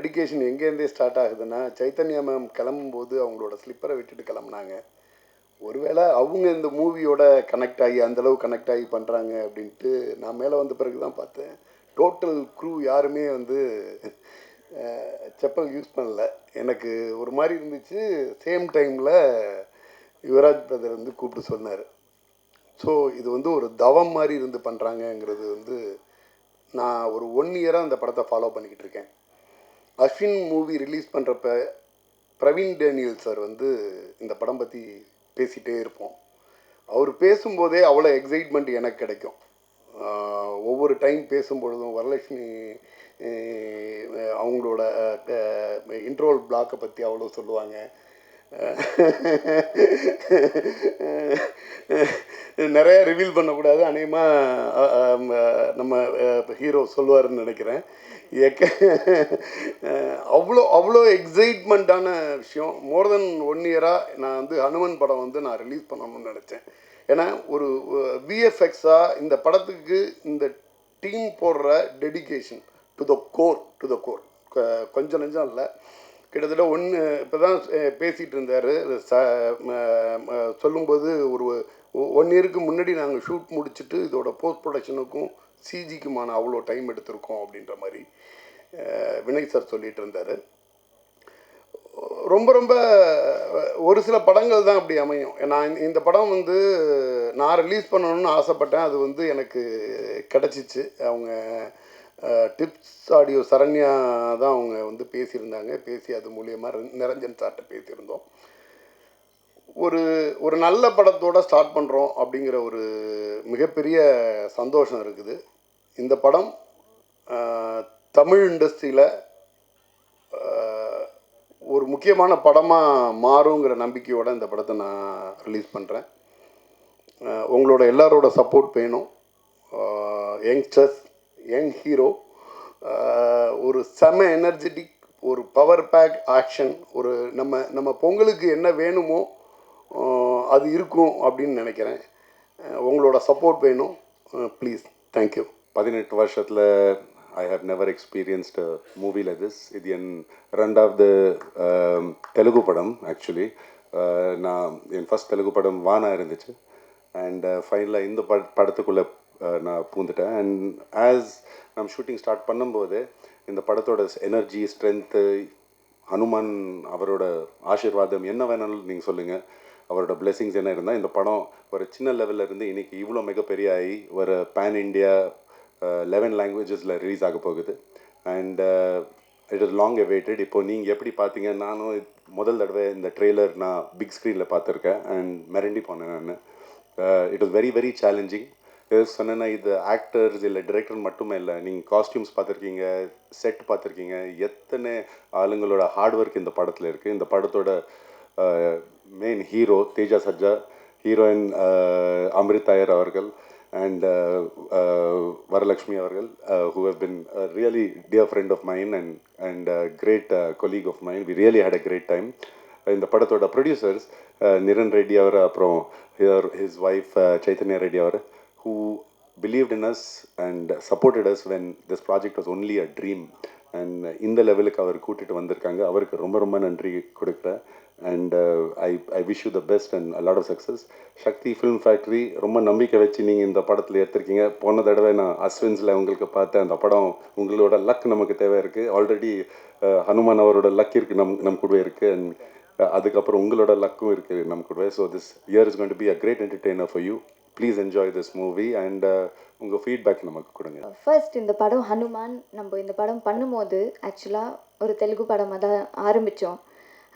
Dedication எங்கேருந்தே start ஆகுதுன்னா, Chaitanya ma'am கிளம்பும்போது அவங்களோட ஸ்லிப்பரை விட்டுட்டு கிளம்புனாங்க. ஒருவேளை அவங்க இந்த மூவியோட கனெக்ட் ஆகி அந்தளவு கனெக்ட் ஆகி பண்ணுறாங்க அப்படின்ட்டு நான் மேலே வந்த பிறகு தான் பார்த்தேன். டோட்டல் க்ரூ யாருமே வந்து செப்பல் யூஸ் பண்ணல. எனக்கு ஒரு மாதிரி இருந்துச்சு. சேம் டைமில் யுவராஜ் பிரதர் வந்து கூப்பிட்டு சொன்னார். ஸோ இது வந்து ஒரு தவம் மாதிரி இருந்து பண்ணுறாங்கங்கிறது வந்து நான் ஒரு 1 இயராக அந்த படத்தை ஃபாலோ பண்ணிக்கிட்டு இருக்கேன். அஸ்வின் மூவி ரிலீஸ் பண்ணுறப்ப பிரவீன் டேனியல் சார் வந்து இந்த படம் பற்றி பேசிகிட்டே இருப்போம். அவர் பேசும்போதே அவ்வளோ எக்ஸைட்மெண்ட் எனக்கு கிடைக்கும். ஒவ்வொரு டைம் பேசும்பொழுதும் வரலட்சுமி அவங்களோட இன்ட்ரோல் பிளாக்கை பற்றி அவ்வளோ சொல்லுவாங்க. நிறைய ரிவீல் பண்ணக்கூடாது, அநேகமாக நம்ம ஹீரோ சொல்லுவாருன்னு நினைக்கிறேன். அவ்வளோ அவ்வளோ எக்ஸைட்மெண்ட்டான விஷயம். மோர் தென் 1 இயராக நான் வந்து ஹனுமன் படம் வந்து நான் ரிலீஸ் பண்ணணும்னு நினச்சேன். ஏன்னா ஒரு விஎஃப்எக்ஸாக இந்த படத்துக்கு இந்த டீம் போடுற டெடிகேஷன் டு த கோர் கொஞ்சம் நெஞ்சம் இல்லை. கிட்டத்தட்ட இப்போ தான் பேசிகிட்டு இருந்தார். சொல்லும்போது ஒரு 1 இயருக்கு முன்னாடி நாங்கள் ஷூட் முடிச்சுட்டு இதோட போஸ்ட் ப்ரொடக்ஷனுக்கும் சிஜிக்குமான அவ்வளோ டைம் எடுத்திருக்கோம் அப்படின்ற மாதிரி வினய் சார் சொல்லிகிட்டு இருந்தார். ரொம்ப ரொம்ப ஒரு சில படங்கள் தான் அப்படி அமையும். நான் இந்த படம் வந்து நான் ரிலீஸ் பண்ணணும்னு ஆசைப்பட்டேன். அது வந்து எனக்கு கிடச்சிச்சு. அவங்க டிப்ஸ் ஆடியோ சரண்யா தான் அவங்க வந்து பேசியிருந்தாங்க. பேசி அது மூலியமாக நிரஞ்சன் சார்கிட்ட பேசியிருந்தோம். ஒரு நல்ல படத்தோடு ஸ்டார்ட் பண்ணுறோம் அப்படிங்கிற ஒரு மிகப்பெரிய சந்தோஷம் இருக்குது. இந்த படம் தமிழ் இண்டஸ்ட்ரியில் ஒரு முக்கியமான படமாக மாறுங்கிற நம்பிக்கையோடு இந்த படத்தை நான் ரிலீஸ் பண்ணுறேன். உங்களோட எல்லாரோட சப்போர்ட் வேணும். யங்ஸ்டர்ஸ், யங் ஹீரோ, ஒரு செம எனர்ஜெட்டிக், ஒரு பவர் பேக் ஆக்ஷன், ஒரு நம்ம பொங்கலுக்கு என்ன வேணுமோ அது இருக்கும் அப்படின்னு நினைக்கிறேன். உங்களோட சப்போர்ட் வேணும் ப்ளீஸ். தேங்க்யூ. 18 வருஷத்தில் I have never experienced a movie like this. இது என் 2வது தெலுங்கு படம். ஆக்சுவலி நான் என் ஃபஸ்ட் தெலுங்கு படம் வானா இருந்துச்சு. அண்ட் ஃபைனலாக இந்த படத்துக்குள்ளே நான் பூந்துட்டேன். அண்ட் ஆஸ் நம்ம ஷூட்டிங் ஸ்டார்ட் பண்ணும்போது இந்த படத்தோட எனர்ஜி, ஸ்ட்ரென்த்து, ஹனுமான் அவரோட ஆசீர்வாதம் என்ன வேணாலும் நீங்கள் சொல்லுங்கள், அவரோட பிளெஸிங்ஸ் என்ன இருந்தால் இந்த படம் ஒரு சின்ன லெவலில் இருந்து இன்றைக்கி இவ்வளோ மிகப்பெரிய ஆகி ஒரு பேன் இண்டியா 11 லாங்குவேஜஸில் ரிலீஸ் ஆக போகுது. And it is long awaited. இப்போது நீங்கள் எப்படி பார்த்தீங்க, நானும் முதல் தடவை இந்த ட்ரெய்லர் நான் பிக் ஸ்க்ரீனில் பார்த்துருக்கேன். அண்ட் மிரண்டி போனேன் நான். It is very very challenging. சொன்னேன்னா இது ஆக்டர்ஸ் இல்லை டிரெக்டர் மட்டுமே இல்லை, நீங்கள் காஸ்டியூம்ஸ் பார்த்துருக்கீங்க, செட் பார்த்துருக்கீங்க, எத்தனை ஆளுங்களோட ஹார்ட் ஒர்க் இந்த படத்தில் இருக்குது. இந்த படத்தோட main hero Teja Sharjah, heroine Amrit Iyer அவர்கள், and Varalakshmi avargal, who have been a really dear friend of mine and a great colleague of mine. We really had a great time. In the padathoda producers, Niran Reddy avara, aprom his wife Chaitanya Reddy avara, who believed in us and supported us when this project was only a dream. And in the level ku avar kootittu vandirukanga, avarku romba romba nandri kodukra. And I wish you the best and a lot of success. Shakti Film Factory ரொம்ப நம்பிக்கை வச்சு நீங்கள் இந்த படத்தில் எடுத்திருக்கீங்க. போன தடவை நான் அஸ்வின்ஸில் உங்களுக்கு பார்த்தேன். அந்த படம் உங்களோட லக் நமக்கு தேவை இருக்குது. ஆல்ரெடி ஹனுமான் அவரோட லக் இருக்குது, நம்ம கூட இருக்குது. அண்ட் அதுக்கப்புறம் உங்களோட லக்கும் இருக்குது நம்ம கூட. So this year is going to be a great entertainer for you. Please enjoy this movie and உங்கள் ஃபீட்பேக் நமக்கு கொடுங்க. ஃபர்ஸ்ட் இந்த படம் ஹனுமான் நம்ம இந்த படம் பண்ணும்போது ஆக்சுவலாக ஒரு தெலுங்கு படமாக தான் ஆரம்பித்தோம்.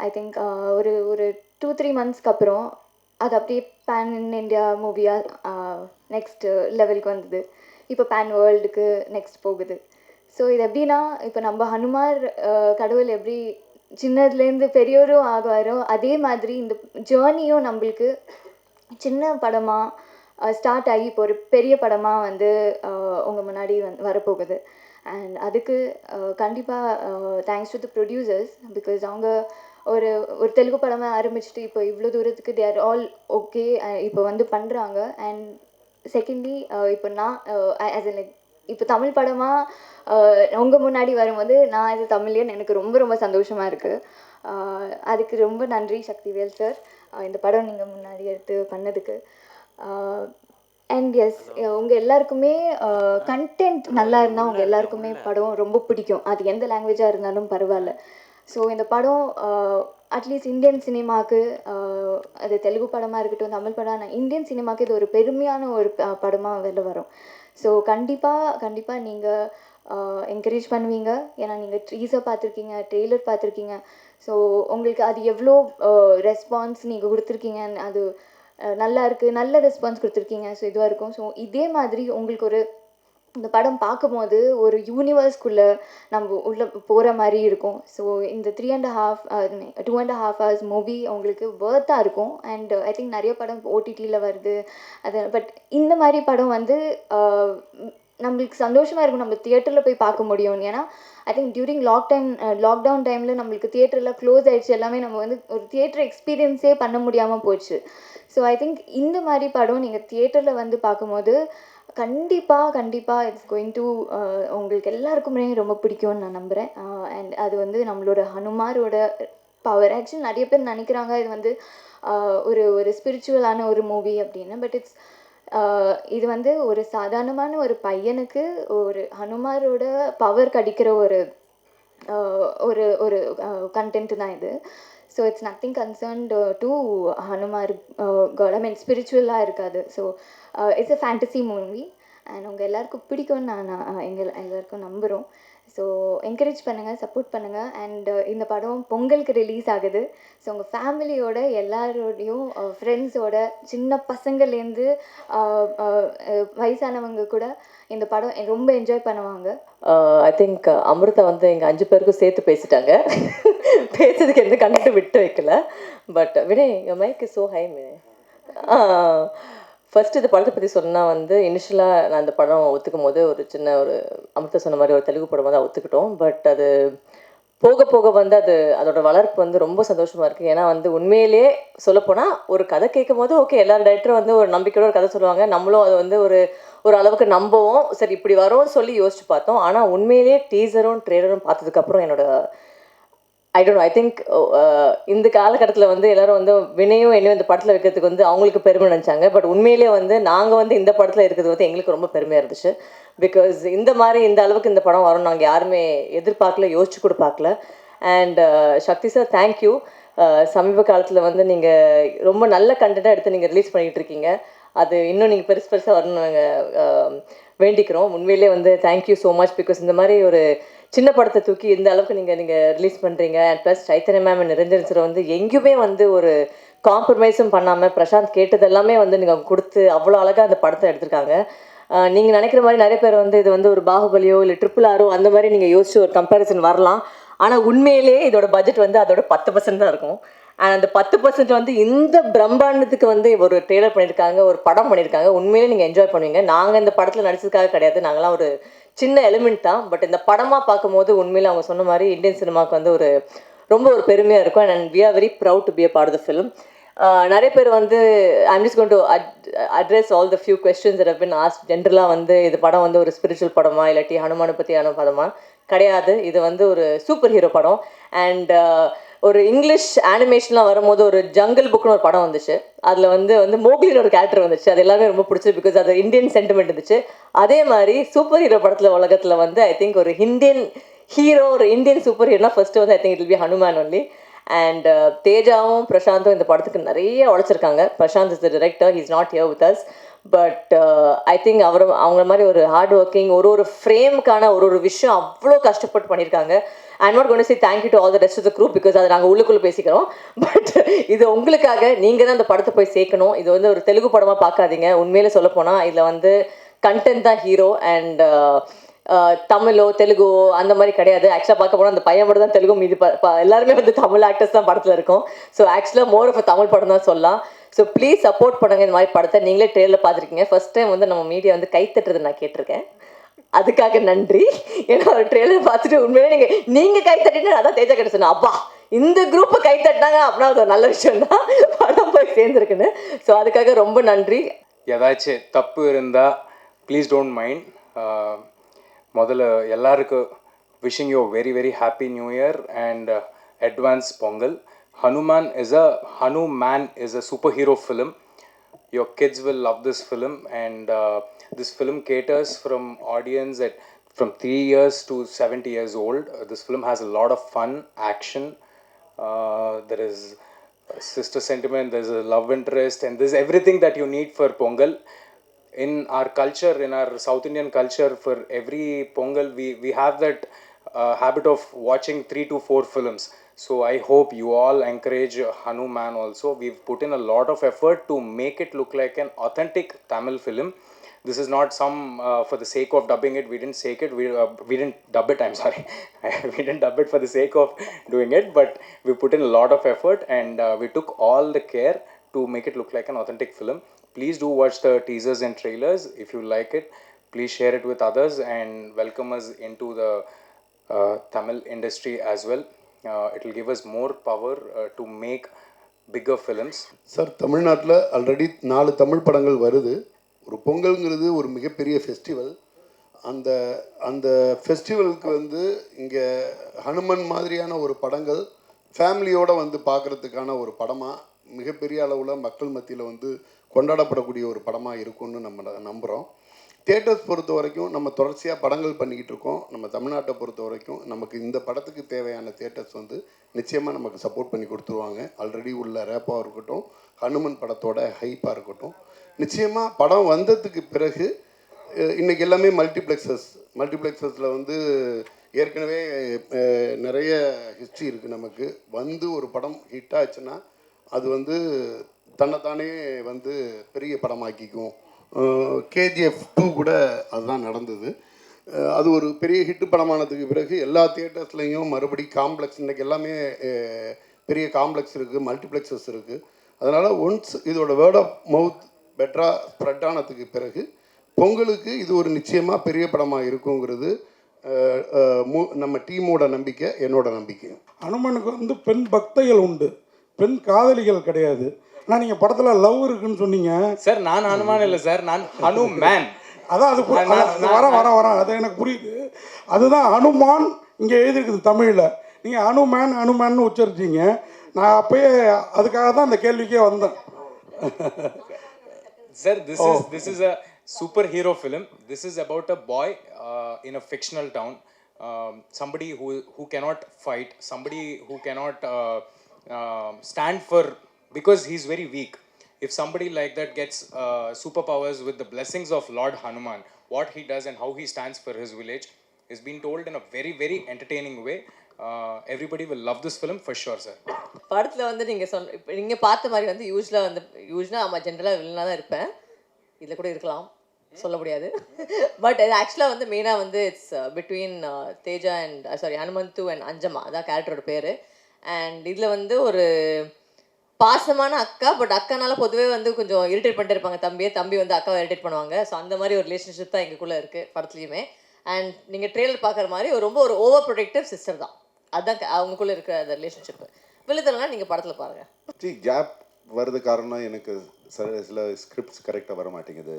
ஐ திங்க் ஒரு 2-3 மந்த்ஸ்க்கு அப்புறம் அது அப்படியே பேன் இண்டியா மூவியாக நெக்ஸ்ட்டு லெவலுக்கு வந்தது. இப்போ பேன் வேர்ல்டுக்கு நெக்ஸ்ட் போகுது. ஸோ இது எப்படின்னா, இப்போ நம்ம ஹனுமார் கடவுள் எப்படி சின்னதுலேருந்து பெரியோரும் ஆகாரோ, அதே மாதிரி இந்த ஜேர்னியும் நம்மளுக்கு சின்ன படமாக ஸ்டார்ட் ஆகி இப்போ ஒரு பெரிய படமாக வந்து உங்கள் முன்னாடி வரப்போகுது. அண்ட் அதுக்கு கண்டிப்பாக thanks to the producers. Because அவங்க ஒரு தெலுங்கு படமாக ஆரம்பிச்சுட்டு இப்போ இவ்வளோ தூரத்துக்கு தே ஆர் ஆல் ஓகே இப்போ வந்து பண்ணுறாங்க. அண்ட் செகண்ட்லி இப்போ நான் ஆஸ் எ லைக் இப்போ தமிழ் படமாக உங்கள் முன்னாடி வரும்போது நான் இது தமிழ்லேன்னு எனக்கு ரொம்ப ரொம்ப சந்தோஷமாக இருக்குது. அதுக்கு ரொம்ப நன்றி சக்திவேல் சார், இந்த படம் நீங்கள் முன்னாடி எடுத்து பண்ணதுக்கு. அண்ட் எஸ், உங்கள் எல்லாருக்குமே கண்டென்ட் நல்லா இருந்தால் உங்கள் எல்லாருக்குமே படம் ரொம்ப பிடிக்கும். அது எந்த லாங்குவேஜாக இருந்தாலும் பரவாயில்ல. ஸோ இந்த படம் அட்லீஸ்ட் இந்தியன் சினிமாவுக்கு, அது தெலுங்கு படமாக இருக்கட்டும் தமிழ் படம், இந்தியன் சினிமாவுக்கு இது ஒரு பெருமையான ஒரு படமாக வெளில வரும். ஸோ கண்டிப்பாக நீங்கள் என்கரேஜ் பண்ணுவீங்க. ஏன்னா நீங்கள் ட்ரீஸர் பார்த்துருக்கீங்க, ட்ரெய்லர் பார்த்துருக்கீங்க. ஸோ உங்களுக்கு அது எவ்வளோ ரெஸ்பான்ஸ் நீங்கள் கொடுத்துருக்கீங்க, அது நல்லா இருக்குது, நல்ல ரெஸ்பான்ஸ் கொடுத்துருக்கீங்க. ஸோ இதுவாக இருக்கும். ஸோ இதே மாதிரி உங்களுக்கு ஒரு இந்த படம் பார்க்கும்போது ஒரு யூனிவர்ஸ்குள்ளே நம்ம உள்ளே போகிற மாதிரி இருக்கும். ஸோ இந்த 2.5 hours மூவி உங்களுக்கு ஒர்த்தாக இருக்கும். அண்ட் ஐ திங்க் நிறைய படம் ஓடிடியில் வருது அது, பட் இந்த மாதிரி படம் வந்து நம்மளுக்கு சந்தோஷமாக இருக்கும் நம்ம தியேட்டரில் போய் பார்க்க முடியும். ஏன்னா ஐ திங்க் டியூரிங் லாக்டவுன் டைமில் நம்மளுக்கு தியேட்டரில் க்ளோஸ் ஆகிடுச்சு, எல்லாமே நம்ம வந்து ஒரு தியேட்டர் எக்ஸ்பீரியன்ஸே பண்ண முடியாமல் போச்சு. ஸோ ஐ திங்க் இந்த மாதிரி படம் நீங்கள் தியேட்டரில் வந்து பார்க்கும்போது கண்டிப்பாக இட்ஸ் கோயிங் டு உங்களுக்கு எல்லாருக்குமே ரொம்ப பிடிக்கும்னு நான் நம்புகிறேன். அண்ட் அது வந்து நம்மளோட ஹனுமாரோட பவர். ஆக்சுவலி நிறைய பேர் நினைக்கிறாங்க இது வந்து ஒரு ஸ்பிரிச்சுவலான ஒரு மூவி அப்படின்னு. பட் இது வந்து ஒரு சாதாரணமான ஒரு பையனுக்கு ஒரு ஹனுமாரோட பவர் கிடைக்கிற ஒரு ஒரு கண்டென்ட் தான் இது. So it's nothing concerned to Hanumar God. ஐ மீன் ஸ்பிரிச்சுவலாக இருக்காது. So it's a fantasy movie and உங்கள் எல்லாருக்கும் பிடிக்கும்னு நான் எல்லாருக்கும் நம்புகிறோம். ஸோ என்கரேஜ் பண்ணுங்கள், சப்போர்ட் பண்ணுங்கள். அண்ட் இந்த படம் பொங்கலுக்கு ரிலீஸ் ஆகுது. ஸோ உங்கள் ஃபேமிலியோட எல்லாரோடையும், ஃப்ரெண்ட்ஸோட, சின்ன பசங்கள்லேருந்து வயசானவங்க கூட இந்த படம் ரொம்ப என்ஜாய் பண்ணுவாங்க. ஐ திங்க் அமிர்தா வந்து எங்கள் 5 பேருக்கும் சேர்த்து பேசிட்டாங்க. பேசுறதுக்கு எந்த கண்டென்ட்டும் விட்டு வைக்கல. But Vinay, your mic is so high Vinay. First இந்த படத்தை பற்றி சொன்னால் வந்து இனிஷியலாக நான் இந்த படம் ஒத்துக்கும் போது ஒரு அமிர்தா சொன்ன மாதிரி ஒரு தெலுங்கு படம் தான் ஒத்துக்கிட்டோம். பட் அது போக போக வந்து அதோட வளர்ப்பு வந்து ரொம்ப சந்தோஷமாக இருக்குது. ஏன்னா வந்து உண்மையிலேயே சொல்லப்போனால் ஒரு கதை கேட்கும் போது ஓகே, எல்லா டைரக்டரும் வந்து ஒரு நம்பிக்கையோட ஒரு கதை சொல்லுவாங்க, நம்மளும் அது வந்து ஒரு அளவுக்கு நம்பவும் சரி இப்படி வரும்னு சொல்லி யோசிச்சு பார்த்தோம். ஆனால் உண்மையிலேயே டீசரும் ட்ரெய்லரும் பார்த்ததுக்கப்புறம் ஐ திங்க் இந்த காலகட்டத்தில் வந்து எல்லோரும் வந்து வினையும் என்னையும் இந்த படத்தில் வைக்கிறதுக்கு வந்து அவங்களுக்கு பெருமை நினச்சாங்க. பட் உண்மையிலே வந்து நாங்கள் வந்து இந்த படத்தில் இருக்கிறது வந்து எங்களுக்கு ரொம்ப பெருமையாக இருந்துச்சு. பிகாஸ் இந்த அளவுக்கு இந்த படம் வரும் நாங்கள் யாருமே எதிர்பார்க்கல, யோசிச்சு கூட பார்க்கல. And Shakti sir, thank you. சமீப காலத்தில் வந்து நீங்கள் ரொம்ப நல்ல கண்டென்ட்டாக எடுத்து நீங்கள் ரிலீஸ் பண்ணிகிட்டு இருக்கீங்க. அது இன்னும் நீங்கள் பெருசாக வரணும்னு நாங்கள் வேண்டிக்கிறோம். உண்மையிலே வந்து தேங்க்யூ ஸோ மச். பிகாஸ் இந்த மாதிரி ஒரு சின்ன படத்தை தூக்கி இந்த அளவுக்கு நீங்கள் ரிலீஸ் பண்ணுறீங்க. And plus Chaitanya ma'am and Niranjan sir வந்து எங்கேயுமே வந்து ஒரு காம்ப்ரமைஸும் பண்ணாமல் பிரசாந்த் கேட்டது எல்லாமே வந்து நீங்கள் கொடுத்து அவ்வளோ அழகாக அந்த படத்தை எடுத்திருக்காங்க. நீங்கள் நினைக்கிற மாதிரி நிறைய பேர் வந்து இது வந்து ஒரு பாகுபலியோ இல்லை RRR அந்த மாதிரி நீங்கள் யோசிச்சு ஒரு கம்பேரிசன் வரலாம். ஆனால் உண்மையிலே இதோட பட்ஜெட் வந்து அதோட 10% தான் இருக்கும். அண்ட் அந்த 10% வந்து இந்த பிரம்மாண்டத்துக்கு வந்து ஒரு ட்ரெய்லர் பண்ணியிருக்காங்க, ஒரு படம் பண்ணியிருக்காங்க. உண்மையிலே நீங்கள் என்ஜாய் பண்ணுவீங்க. நாங்கள் இந்த படத்தில் நடிச்சதுக்காக கிடையாது, நாங்களாம் ஒரு சின்ன எலிமெண்ட் தான். பட் இந்த படமாக பார்க்கும்போது உண்மையில் அவங்க சொன்ன மாதிரி இந்தியன் சினிமாவுக்கு வந்து ரொம்ப ஒரு பெருமையாக இருக்கும். And we are very proud to be a part of the film. நிறைய பேர் வந்து I'm just going to address all the few questions that have been asked. ஜென்ரலாக வந்து இது படம் வந்து ஒரு ஸ்பிரிச்சுவல் படமா இல்லாட்டி ஹனுமானை பற்றியான படமா கிடையாது. இது வந்து ஒரு சூப்பர் ஹீரோ படம். அண்ட் ஒரு இங்கிலீஷ் அனிமேஷன்லாம் வரும்போது ஒரு ஜங்கிள் புக்னு ஒரு படம் வந்துச்சு. அதில் வந்து மோக்லின்னு ஒரு கேரக்டர் வந்துச்சு. அது எல்லாமே ரொம்ப பிடிச்சது. பிகாஸ் அது இந்தியன் சென்டிமெண்ட் இருந்துச்சு. அதே மாதிரி சூப்பர் ஹீரோ படத்தில் உலகத்தில் வந்து ஐ திங்க் ஒரு இந்தியன் ஹீரோ, ஒரு இந்தியன் சூப்பர் ஹீரோனா ஃபர்ஸ்ட் வந்து I think it will be Hanuman only. And தேஜாவும் பிரசாந்தும் இந்த படத்துக்கு நிறைய உழைச்சிருக்காங்க. Prasanth is the director, he is not here with us. But I think அவங்க மாதிரி ஒரு ஹார்ட் ஒர்க்கிங், ஒரு ஃப்ரேமுக்கான ஒரு விஷயம் அவ்வளோ கஷ்டப்பட்டு பண்ணியிருக்காங்க. I'm not going to say thank you to all the rest of the group because அதை நாங்கள் உள்ளுக்குள்ளே பேசிக்கிறோம். பட் இது உங்களுக்காக நீங்கள் தான் இந்த படத்தை போய் சேர்க்கணும். இது வந்து ஒரு தெலுங்கு படமாக பார்க்காதீங்க. உண்மையிலே சொல்லப்போனால் இதில் வந்து கண்டென்ட் தான் ஹீரோ. அண்ட் தமிழோ தெலுங்கோ அந்த மாதிரி கிடையாது. ஆக்சுவலாக பார்க்க போனால் அந்த பையன் மட்டும் தான் தெலுங்கு, மீதி எல்லாருமே வந்து தமிழ் ஆக்டர்ஸ் தான் படத்தில் இருக்கும். ஸோ ஆக்சுவலாக மோர் ஆஃப் தமிழ் படம் தான் சொல்லலாம். ஸோ ப்ளீஸ் சப்போர்ட் பண்ணுங்கள் இந்த மாதிரி படத்தை. நீங்களே ட்ரெயிலில் பார்த்துருக்கீங்க. ஃபர்ஸ்ட் டைம் வந்து நம்ம மீடியா வந்து கைத்தட்டுறது நான் கேட்டிருக்கேன். அதுக்காக நன்றி. ஏன்னா ஒரு ட்ரெயிலர் பார்த்துட்டு உண்மையிலே நீங்கள் கைத்தட்டினா அதான் தேஜா கிட்ட சொன்னேன், அப்பா இந்த குரூப்பை கைத்தட்டினாங்க அப்படின்னா அது ஒரு நல்ல விஷயம் தான், படம் போய் சேர்ந்துருக்குன்னு. ஸோ அதுக்காக ரொம்ப நன்றி. ஏதாச்சும் தப்பு இருந்தால் ப்ளீஸ் டோன்ட் மைண்ட். முதல்ல எல்லாருக்கும் wishing you a very very happy new year and advance Pongal. Hanuman is a superhero film. Your kids will love this film, and this film caters from audience at from 3 years to 70 years old. This film has a lot of fun, action. There is sister sentiment, there's a love interest, and there's everything that you need for Pongal. In our culture, in our South Indian culture, for every Pongal, we have that habit of watching 3 to 4 films. So I hope you all encourage Hanuman also. We've put in a lot of effort to make it look like an authentic Tamil film. This is not some for the sake of dubbing it. We didn't sake it. We didn't dub it. I'm sorry. We didn't dub it for the sake of doing it. But we put in a lot of effort, and we took all the care to make it look like an authentic film. Please do watch the teasers and trailers. If you like it, please share it with others and welcome us into the Tamil industry as well. It will give us more power to make bigger films. Sir, தமிழ்நாட்டில் already 4 Tamil படங்கள் வருது. ஒரு பொங்கல்ங்கிறது ஒரு மிகப்பெரிய festival. அந்த அந்த ஃபெஸ்டிவலுக்கு வந்து இங்கே ஹனுமன் மாதிரியான ஒரு படங்கள் ஃபேமிலியோடு வந்து பார்க்குறதுக்கான ஒரு படமாக மிகப்பெரிய அளவில் மக்கள் மத்தியில் வந்து கொண்டாடப்படக்கூடிய ஒரு படமாக இருக்கும்னு நம்ம நம்புகிறோம். தியேட்டர்ஸ் பொறுத்த வரைக்கும் நம்ம தொடர்ச்சியாக படங்கள் பண்ணிக்கிட்டு இருக்கோம். நம்ம தமிழ்நாட்டை பொறுத்த வரைக்கும் நமக்கு இந்த படத்துக்கு தேவையான தியேட்டர்ஸ் வந்து நிச்சயமாக நமக்கு சப்போர்ட் பண்ணி கொடுத்துருவாங்க. ஆல்ரெடி உள்ள ரேப்பாக இருக்கட்டும், ஹனுமன் படத்தோட ஹைப்பாக இருக்கட்டும், நிச்சயமாக படம் வந்ததுக்கு பிறகு இன்றைக்கி எல்லாமே மல்டிப்ளெக்ஸஸில் வந்து ஏற்கனவே நிறைய ஹிஸ்ட்ரி இருக்குது. நமக்கு வந்து ஒரு படம் ஹிட் ஆச்சுன்னா அது வந்து தன்னைத்தானே வந்து பெரிய படமாக்கிக்கும். KGF 2 கூட அதுதான் நடந்தது. அது ஒரு பெரிய ஹிட்டு படமானதுக்கு பிறகு எல்லா தியேட்டர்ஸ்லேயும் மறுபடி காம்ப்ளெக்ஸ், இன்றைக்கி எல்லாமே பெரிய காம்ப்ளெக்ஸ் இருக்குது, மல்டிப்ளெக்ஸஸ் இருக்குது. அதனால் ஒன்ஸ் இதோட வேர்ட் ஆஃப் மவுத் பெட்டராக ஸ்ப்ரெட் ஆனதுக்கு பிறகு பொங்கலுக்கு இது ஒரு நிச்சயமாக பெரிய படமாக இருக்குங்கிறது நம்ம டீமோட நம்பிக்கை, என்னோட நம்பிக்கை. ஹனுமனுக்கு வந்து பெண் பக்தைகள் உண்டு, பெண் காதலிகள் கிடையாது. ஆனால் நீங்கள் படத்தில் லவ் இருக்குன்னு சொன்னீங்க சார். நான் ஹனுமான் இல்லை சார், நான் ஹனுமேன். அதான் அது வரேன் அது எனக்கு புரியுது. அதுதான் ஹனுமான் இங்கே எழுதியிருக்குது தமிழில். நீங்கள் ஹனுமேன்னு உச்சரிச்சிங்க. நான் அப்பயே அதுக்காக தான் அந்த கேள்விக்கே வந்தேன். Sir, this is a superhero film. This is about a boy in a fictional town. Somebody who cannot fight, somebody who cannot stand for, because he's very weak. If somebody like that gets superpowers with the blessings of Lord Hanuman, what he does and how he stands for his village is being told in a very very entertaining way. Everybody will love this film for sure, sir. படத்தில் வந்து நீங்கள் பார்த்த மாதிரி வந்து யூஸ்வலாக ஆமாம் ஜென்ரலாக வில்லனாக தான் இருப்பேன். இதில் கூட இருக்கலாம், சொல்ல முடியாது. பட் இது ஆக்சுவலாக வந்து மெயினாக வந்து it's between Teja and Hanumanthu and Anjamma, அதான் கேரக்டரோட பேர். அண்ட் இதில் வந்து ஒரு பாசமான அக்கா, பட் அக்கானால பொதுவே வந்து கொஞ்சம் இரிட்டேட் பண்ணிட்டு இருப்பாங்க தம்பி வந்து அக்காவை இரிட்டேட் பண்ணுவாங்க. ஸோ அந்த மாதிரி ஒரு ரிலேஷன்ஷிப் தான் எங்களுக்குள்ளே இருக்குது படத்துலையுமே. அண்ட் நீங்கள் ட்ரெயிலர் பார்க்குற மாதிரி ரொம்ப ஒரு ஓவர் ப்ரொடெக்டிவ் சிஸ்டர் தான். அதுதான் அவங்களுக்குள்ளே இருக்கிற அந்த ரிலேஷன்ஷிப்பு. விழுத்தலாம் நீங்கள் படத்தில் பாருங்கள். கேப் வருது காரணம் எனக்கு சில ஸ்கிரிப்ட்ஸ் கரெக்டாக வர மாட்டேங்குது.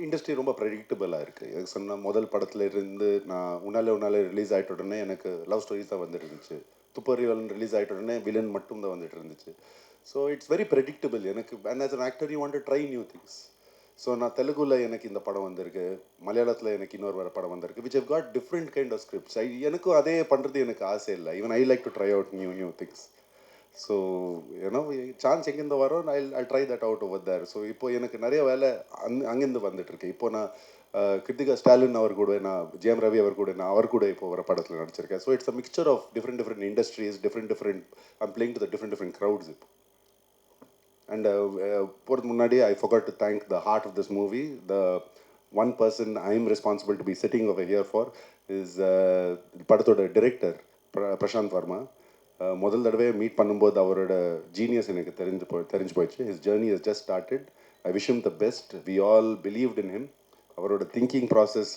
இண்டஸ்ட்ரி ரொம்ப ப்ரெடிக்டபிளாக இருக்குது. எனக்கு சொன்ன முதல் படத்தில் இருந்து நான் உன்னாலே ரிலீஸ் ஆகிட்ட உடனே எனக்கு லவ் ஸ்டோரிஸ் தான் வந்துட்டு இருந்துச்சு. துப்பறிவன் ரிலீஸ் ஆகிட்ட உடனே வில்லன் மட்டும் தான் வந்துட்டு இருந்துச்சு. ஸோ இட்ஸ் வெரி ப்ரெடிக்டபிள் எனக்கு. And as an actor you want to try new things. So நான் தெலுங்குல எனக்கு இந்த படம் வந்திருக்கு, மலையாளத்தில் எனக்கு இன்னொரு படம் வந்திருக்கு, which have got different kind of scripts. எனக்கும் அதே பண்ணுறது எனக்கு ஆசை இல்லை. Even I like to try out new things. So ஏன்னா சான்ஸ் எங்கேருந்து வரும், I try that out over there. So இப்போ எனக்கு நிறைய வேலை அங்கேருந்து வந்துட்டுருக்கு. இப்போ நான் கிருத்திகா ஸ்டாலின் அவர் கூட, நான் ஜெயம் ரவி அவர் கூட இப்போ வர படத்தில் நடிச்சிருக்கேன். So it's a mixture of different industries, different I'm playing to the different crowds இப்போ. அண்ட் போகிறதுக்கு முன்னாடி I forgot to thank the heart of this movie. The one person I am responsible to be sitting over here for is படத்தோட director Prashanth Verma. முதல் தடவை meet பண்ணும்போது அவரோட genius எனக்கு தெரிஞ்சு போயிடுச்சு. his journey has just started. I wish him the best. We all believed in him. அவரோட thinking process,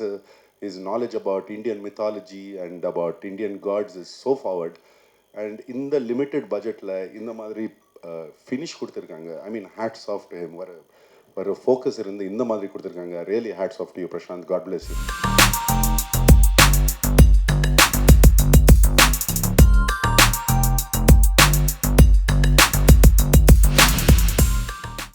his knowledge about Indian mythology and about Indian gods is so forward. And இந்த limited பட்ஜெட்டில் இந்த மாதிரி finish கொடுத்துருக்காங்க. I mean hats off to him. வர focus இருந்து இந்த மாதிரி கொடுத்துருக்காங்க. Really hats off to you Prashanth. God bless you.